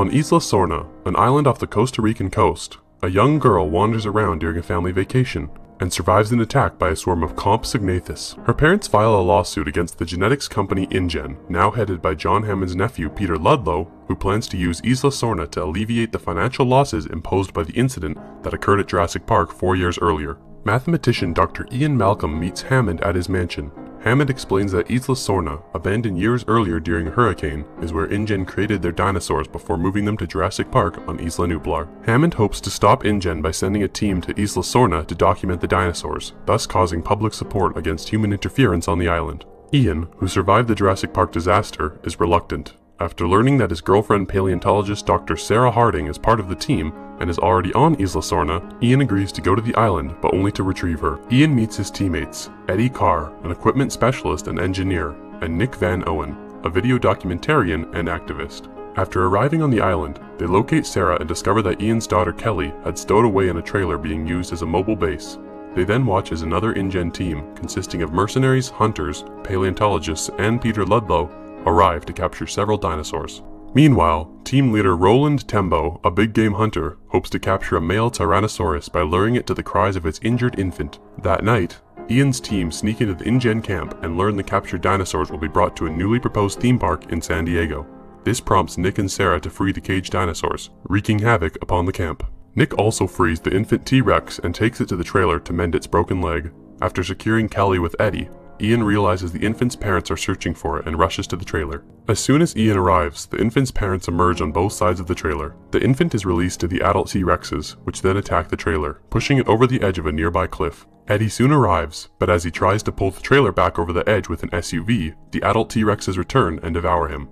On Isla Sorna, an island off the Costa Rican coast, a young girl wanders around during a family vacation and survives an attack by a swarm of Compsognathus. Her parents file a lawsuit against the genetics company InGen, now headed by John Hammond's nephew Peter Ludlow, who plans to use Isla Sorna to alleviate the financial losses imposed by the incident that occurred at Jurassic Park 4 years earlier. Mathematician Dr. Ian Malcolm meets Hammond at his mansion. Hammond explains that Isla Sorna, abandoned years earlier during a hurricane, is where InGen created their dinosaurs before moving them to Jurassic Park on Isla Nublar. Hammond hopes to stop InGen by sending a team to Isla Sorna to document the dinosaurs, thus causing public support against human interference on the island. Ian, who survived the Jurassic Park disaster, is reluctant. After learning that his girlfriend paleontologist Dr. Sarah Harding is part of the team and is already on Isla Sorna, Ian agrees to go to the island, but only to retrieve her. Ian meets his teammates, Eddie Carr, an equipment specialist and engineer, and Nick Van Owen, a video documentarian and activist. After arriving on the island, they locate Sarah and discover that Ian's daughter Kelly had stowed away in a trailer being used as a mobile base. They then watch as another InGen team, consisting of mercenaries, hunters, paleontologists, and Peter Ludlow, arrive to capture several dinosaurs. Meanwhile, team leader Roland Tembo, a big game hunter, hopes to capture a male Tyrannosaurus by luring it to the cries of its injured infant. That night, Ian's team sneak into the InGen camp and learn the captured dinosaurs will be brought to a newly proposed theme park in San Diego. This prompts Nick and Sarah to free the caged dinosaurs, wreaking havoc upon the camp. Nick also frees the infant T-Rex and takes it to the trailer to mend its broken leg. After securing Kelly with Eddie, Ian realizes the infant's parents are searching for it and rushes to the trailer. As soon as Ian arrives, the infant's parents emerge on both sides of the trailer. The infant is released to the adult T-Rexes, which then attack the trailer, pushing it over the edge of a nearby cliff. Eddie soon arrives, but as he tries to pull the trailer back over the edge with an SUV, the adult T-Rexes return and devour him.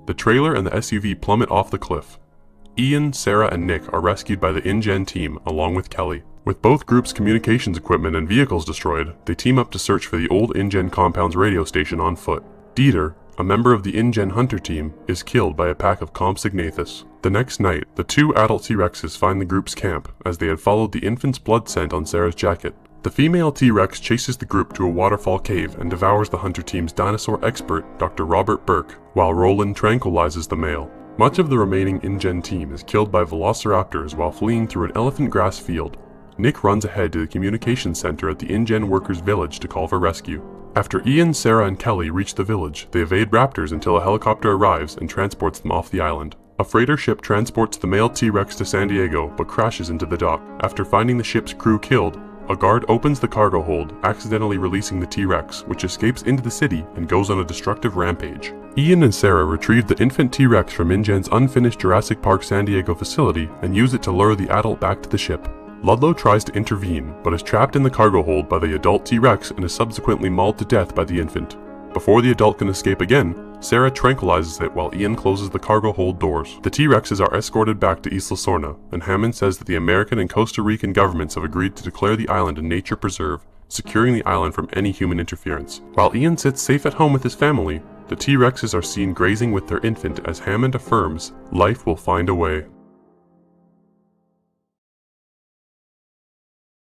The trailer and the SUV plummet off the cliff. Ian, Sarah, and Nick are rescued by the InGen team along with Kelly. With both groups' communications equipment and vehicles destroyed, they team up to search for the old InGen compound's radio station on foot. Dieter, a member of the InGen hunter team, is killed by a pack of Compsognathus. The next night, the two adult T-Rexes find the group's camp, as they had followed the infant's blood scent on Sarah's jacket. The female T-Rex chases the group to a waterfall cave and devours the hunter team's dinosaur expert, Dr. Robert Burke, while Roland tranquilizes the male. Much of the remaining InGen team is killed by velociraptors while fleeing through an elephant grass field. Nick runs ahead to the communications center at the InGen workers' village to call for rescue. After Ian, Sarah, and Kelly reach the village, they evade raptors until a helicopter arrives and transports them off the island. A freighter ship transports the male T-Rex to San Diego but crashes into the dock. After finding the ship's crew killed, a guard opens the cargo hold, accidentally releasing the T-Rex, which escapes into the city and goes on a destructive rampage. Ian and Sarah retrieve the infant T-Rex from InGen's unfinished Jurassic Park San Diego facility and use it to lure the adult back to the ship. Ludlow tries to intervene, but is trapped in the cargo hold by the adult T-Rex and is subsequently mauled to death by the infant. Before the adult can escape again, Sarah tranquilizes it while Ian closes the cargo hold doors. The T-Rexes are escorted back to Isla Sorna, and Hammond says that the American and Costa Rican governments have agreed to declare the island a nature preserve, securing the island from any human interference. While Ian sits safe at home with his family, the T-Rexes are seen grazing with their infant as Hammond affirms, life will find a way.